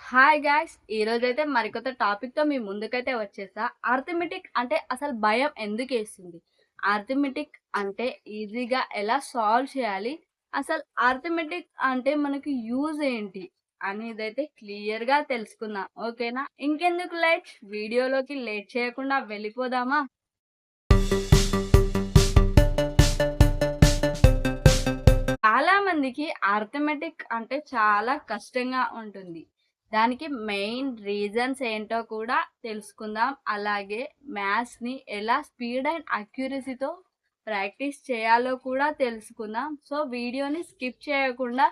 Hi guys! ఈరోజైతే మరికొత్త టాపిక్‌తో మీ ముందుకైతే వచ్చేసా. అర్థమెటిక్ అంటే అసలు భయం ఎందుకేస్తుంది? అర్థమెటిక్ అంటే ఈజీగా ఎలా సాల్వ్ చేయాలి? అసలు అర్థమెటిక్ అంటే మనకి యూజ్ ఏంటి? అనేదైతే క్లియర్‌గా తెలుసుకుందాం. ఓకేనా? ఇంకెందుకు లేట్ వీడియోలోకి లేట్ చేయకుండా వెళ్ళిపోదామా? చాలా మందికి అర్థమెటిక్ అంటే చాలా కష్టంగా ఉంటుంది. దానికి మెయిన్ రీజన్స్ ఏంటో కూడా తెలుసుకుందాం. అలాగే మ్యాథ్స్‌ని ఎలా స్పీడ్ అండ్ అక్యురసీతో ప్రాక్టీస్ చేయాలో కూడా తెలుసుకుందాం. సో, వీడియోని స్కిప్ చేయకుండా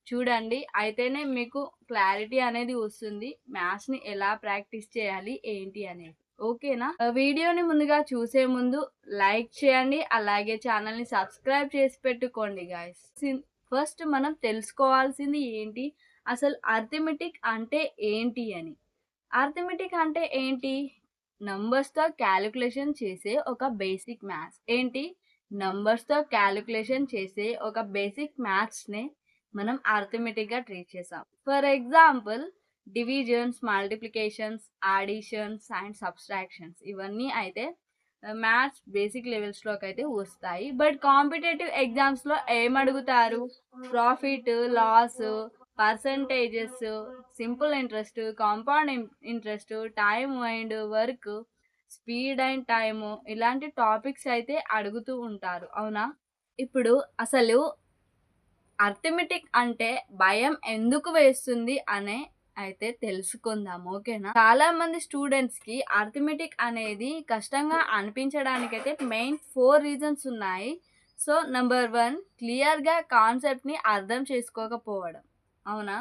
చూడండి. అయితేనే మీకు క్లారిటీ అనేది వస్తుంది. మ్యాథ్స్‌ని ఎలా ప్రాక్టీస్ చేయాలి, ఏంటి అనేది. ఓకేనా? వీడియోని ముందుగా చూసే ముందు లైక్ చేయండి. అలాగే ఛానల్‌ని సబ్స్క్రైబ్ చేసి పెట్టుకోండి గాయ్స్. ఫస్ట్ మనం తెలుసుకోవాల్సింది ఏంటి? అసలు అర్థమెటిక్ అంటే ఏంటి అని. అర్థమెటిక్ అంటే ఏంటి? నంబర్స్‌తో క్యాలిక్యులేషన్ చేసే ఒక బేసిక్ మ్యాథ్స్. ఏంటి? నంబర్స్‌తో క్యాలిక్యులేషన్ చేసే ఒక బేసిక్ మ్యాథ్స్‌నే మనం అర్థమెటిక్‌గా ట్రీట్ చేసాం. For example divisions, multiplications, additions and subtractions ఇవన్నీ అయితే మ్యాథ్స్ బేసిక్ లెవెల్స్‌లోకైతే వస్తాయి. బట్ కాంపిటేటివ్ ఎగ్జామ్స్‌లో ఏమడుగుతారు? Profit, loss, percentages, simple interest, compound interest, time and work, speed and time ఇలాంటి టాపిక్స్ అయితే అడుగుతూ ఉంటారు. అవునా? ఇప్పుడు అసలు అర్థమెటిక్ అంటే భయం ఎందుకు వేస్తుంది అనే అయితే తెలుసుకుందాం. ఓకేనా? చాలా మంది స్టూడెంట్స్ కి అర్థమెటిక్ అనేది కష్టంగా అనిపించడానికైతే మెయిన్ 4 రీజన్స్ ఉన్నాయి. సో, నంబర్ 1 క్లియర్ గా కాన్సెప్ట్ ని అర్థం చేసుకోకపోవడం. అవునా?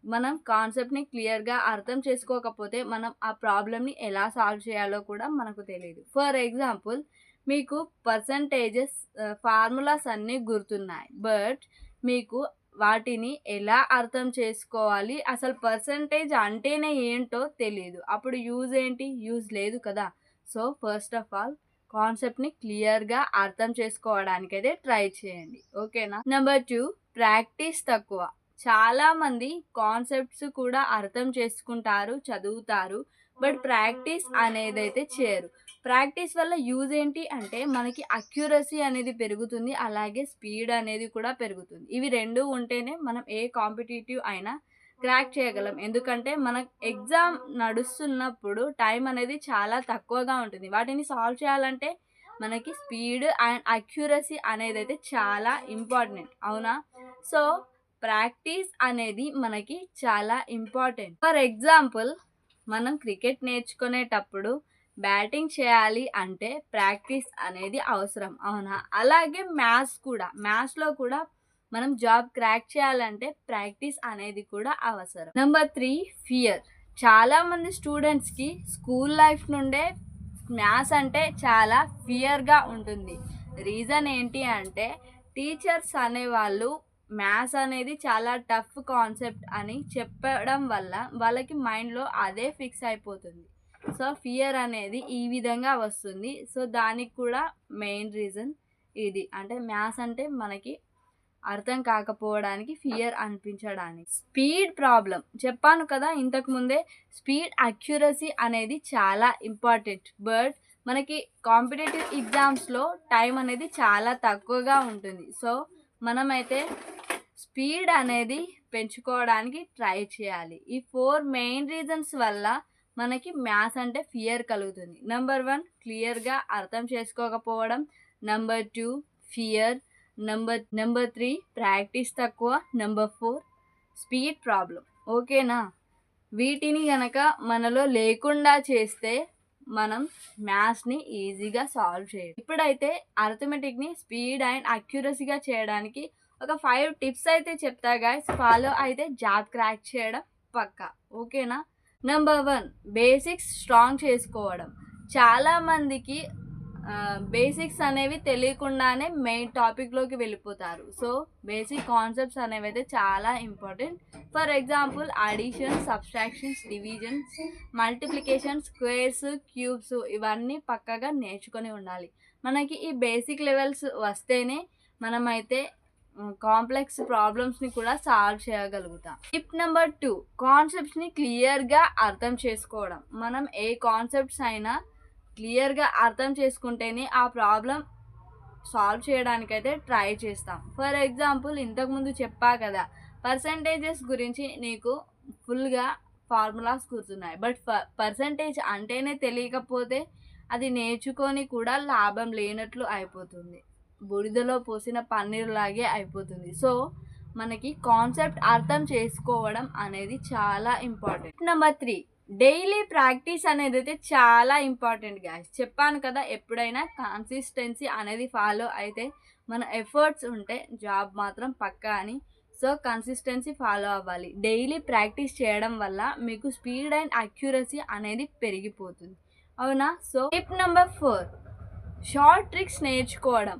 మనం కాన్సెప్ట్ ని క్లియర్ గా అర్థం చేసుకోకపోతే మనం ఆ ప్రాబ్లమ్ ని ఎలా సాల్వ్ చేయాలో కూడా మనకు తెలియదు. ఫర్ ఎగ్జాంపుల్ మీకు పర్సంటేజెస్ ఫార్ములాస్ అన్నీ గుర్తున్నాయి. బట్ మీకు వాటిని ఎలా అర్థం చేసుకోవాలి? అసలు పర్సెంటేజ్ అంటేనే ఏంటో తెలీదు. అప్పుడు యూజ్ ఏంటి? యూజ్ లేదు కదా! సో, ఫస్ట్ ఆఫ్ ఆల్ కాన్సెప్ట్‌ని క్లియర్‌గా అర్థం చేసుకోవడానికైతే ట్రై చేయండి. ఓకేనా? నెంబర్ 2 ప్రాక్టీస్ తక్కువ. చాలామంది కాన్సెప్ట్స్ కూడా అర్థం చేసుకుంటారు, చదువుతారు. బట్ ప్రాక్టీస్ అనేదైతే చేయరు. ప్రాక్టీస్ వల్ల యూజ్ ఏంటి అంటే మనకి అక్యురసీ అనేది పెరుగుతుంది. అలాగే స్పీడ్ అనేది కూడా పెరుగుతుంది. ఇవి 2 ఉంటేనే మనం ఏ కాంపిటీటివ్ అయినా క్రాక్ చేయగలం. ఎందుకంటే మన ఎగ్జామ్ నడుస్తున్నప్పుడు టైం అనేది చాలా తక్కువగా ఉంటుంది. వాటిని సాల్వ్ చేయాలంటే మనకి స్పీడ్ అండ్ అక్యురసీ అనేదైతే చాలా ఇంపార్టెంట్. అవునా? సో, ప్రాక్టీస్ అనేది మనకి చాలా ఇంపార్టెంట్. ఫర్ ఎగ్జాంపుల్ మనం క్రికెట్ నేర్చుకునేటప్పుడు బ్యాటింగ్ చేయాలి అంటే ప్రాక్టీస్ అనేది అవసరం. అవునా? అలాగే మ్యాథ్స్‌లో కూడా మనం జాబ్ క్రాక్ చేయాలంటే ప్రాక్టీస్ అనేది కూడా అవసరం. Number 3 fear. చాలామంది స్టూడెంట్స్‌కి స్కూల్ లైఫ్ నుండే మ్యాథ్స్ అంటే చాలా ఫియర్‌గా ఉంటుంది. రీజన్ ఏంటి అంటే టీచర్స్ అనేవాళ్ళు మ్యాథ్స్ అనేది చాలా టఫ్ కాన్సెప్ట్ అని చెప్పడం వల్ల వాళ్ళకి మైండ్‌లో అదే ఫిక్స్ అయిపోతుంది. సో, ఫియర్ అనేది ఈ విధంగా వస్తుంది. సో, దానికి కూడా మెయిన్ రీజన్ ఇది. అంటే మ్యాథ్స్ అంటే మనకి అర్థం కాకపోవడానికి ఫియర్ అనిపించడానికి. స్పీడ్ ప్రాబ్లం చెప్పాను కదా ఇంతకు ముందే. స్పీడ్ అక్యురసీ అనేది చాలా ఇంపార్టెంట్. బట్ మనకి కాంపిటేటివ్ ఎగ్జామ్స్‌లో టైం అనేది చాలా తక్కువగా ఉంటుంది. సో, మనమైతే స్పీడ్ అనేది పెంచుకోవడానికి ట్రై చేయాలి. ఈ 4 మెయిన్ రీజన్స్ వల్ల మనకి మ్యాథ్స్ అంటే ఫియర్ కలుగుతుంది. నంబర్ 1 క్లియర్‌గా అర్థం చేసుకోకపోవడం. Number 2 fear. నంబర్ 3 ప్రాక్టీస్ తక్కువ. Number 4 speed problem. ఓకేనా? వీటిని గనక మనలో లేకుండా చేస్తే మనం మ్యాథ్స్‌ని ఈజీగా సాల్వ్ చేయొచ్చు. ఇప్పుడైతే అర్థమెటిక్‌ని స్పీడ్ అండ్ అక్యురసీగా చేయడానికి ఒక 5 టిప్స్ అయితే చెప్తా గైస్. ఫాలో అయితే జాబ్ క్రాక్ చేయడం పక్కా. ఓకేనా? నంబర్ 1 బేసిక్స్ స్ట్రాంగ్ చేసుకోవడం. చాలామందికి బేసిక్స్ అనేవి తెలియకుండానే మెయిన్ టాపిక్‌లోకి వెళ్ళిపోతారు. సో, బేసిక్ కాన్సెప్ట్స్ అనేవైతే చాలా important. For example addition, subtractions, divisions, multiplication, squares, cubes ఇవన్నీ పక్కాగా నేర్చుకొని ఉండాలి. మనకి ఈ బేసిక్ లెవెల్స్ వస్తేనే మనమైతే కాంప్లెక్స్ ప్రాబ్లమ్స్ని కూడా సాల్వ్ చేయగలుగుతాం. టిప్ నెంబర్ 2, కాన్సెప్ట్స్ని క్లియర్గా అర్థం చేసుకోవడం. మనం ఏ కాన్సెప్ట్స్ అయినా క్లియర్గా అర్థం చేసుకుంటేనే ఆ ప్రాబ్లం సాల్వ్ చేయడానికైతే ట్రై చేస్తాం. ఫర్ ఎగ్జాంపుల్, ఇంతకుముందు చెప్పా కదా, పర్సంటేజెస్ గురించి నీకు ఫుల్గా ఫార్ములాస్ గుర్తున్నాయి, బట్ పర్సంటేజ్ అంటేనే తెలియకపోతే అది నేర్చుకొని కూడా లాభం లేనట్లు అయిపోతుంది, బుడిదలో పోసిన పన్నీర్ లాగే అయిపోతుంది. సో మనకి కాన్సెప్ట్ అర్థం చేసుకోవడం అనేది చాలా ఇంపార్టెంట్. నెంబర్ 3, డైలీ ప్రాక్టీస్ అనేది అయితే చాలా ఇంపార్టెంట్ గాయ్స్. చెప్పాను కదా, ఎప్పుడైనా కన్సిస్టెన్సీ అనేది ఫాలో అయితే మన ఎఫర్ట్స్ ఉంటే జాబ్ మాత్రం పక్కా అని. సో కన్సిస్టెన్సీ ఫాలో అవ్వాలి. డైలీ ప్రాక్టీస్ చేయడం వల్ల మీకు స్పీడ్ అండ్ అక్యురసీ అనేది పెరిగిపోతుంది, అవునా? So tip number 4, short tricks నేర్చుకోవడం.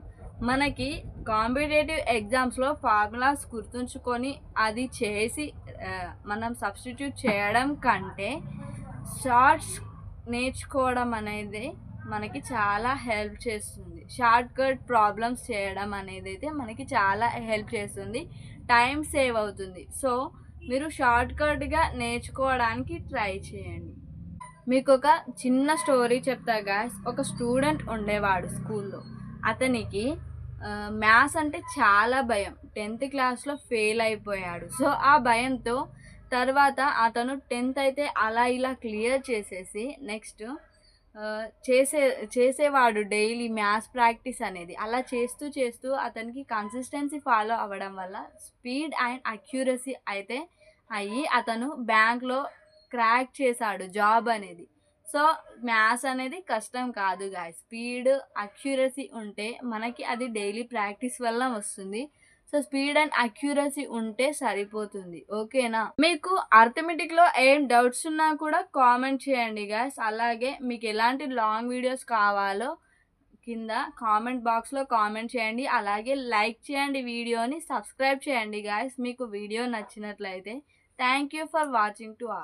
మనకి కాంపిటేటివ్ ఎగ్జామ్స్లో ఫార్ములాస్ గుర్తుంచుకొని అది చేసి మనం సబ్స్టిట్యూట్ చేయడం కంటే షార్ట్స్ నేర్చుకోవడం అనేది మనకి చాలా హెల్ప్ చేస్తుంది. షార్ట్ కట్ ప్రాబ్లమ్స్ చేయడం అనేది అయితే మనకి చాలా హెల్ప్ చేస్తుంది, టైం సేవ్ అవుతుంది. సో మీరు షార్ట్ కట్గా నేర్చుకోవడానికి ట్రై చేయండి. మీకు ఒక చిన్న స్టోరీ చెప్తా గాయ్స్. ఒక స్టూడెంట్ ఉండేవాడు స్కూల్లో. అతనికి మ్యాథ్స్ అంటే చాలా భయం. 10th క్లాస్లో ఫెయిల్ అయిపోయాడు. సో ఆ భయంతో తర్వాత అతను 10th అయితే అలా ఇలా క్లియర్ చేసేసి నెక్స్ట్ చేసేవాడు డైలీ మ్యాథ్స్ ప్రాక్టీస్ అనేది. అలా చేస్తూ చేస్తూ అతనికి కన్సిస్టెన్సీ ఫాలో అవ్వడం వల్ల స్పీడ్ అండ్ అక్యురసీ అయితే అయ్యి అతను బ్యాంక్లో క్రాక్ చేశాడు జాబ్ అనేది. సో మ్యాథ్స్ అనేది కష్టం కాదు గాయ్స్. స్పీడ్ అక్యురసీ ఉంటే మనకి అది డైలీ ప్రాక్టీస్ వల్ల వస్తుంది. సో స్పీడ్ అండ్ అక్యురసీ ఉంటే సరిపోతుంది, ఓకేనా? మీకు అర్థమెటిక్లో ఏం డౌట్స్ ఉన్నా కూడా కామెంట్ చేయండి గాయ్స్. అలాగే మీకు ఎలాంటి లాంగ్ వీడియోస్ కావాలో కింద కామెంట్ బాక్స్లో కామెంట్ చేయండి. అలాగే లైక్ చేయండి, వీడియోని సబ్స్క్రైబ్ చేయండి గాయ్స్. మీకు వీడియో నచ్చినట్లయితే thank you for watching to all.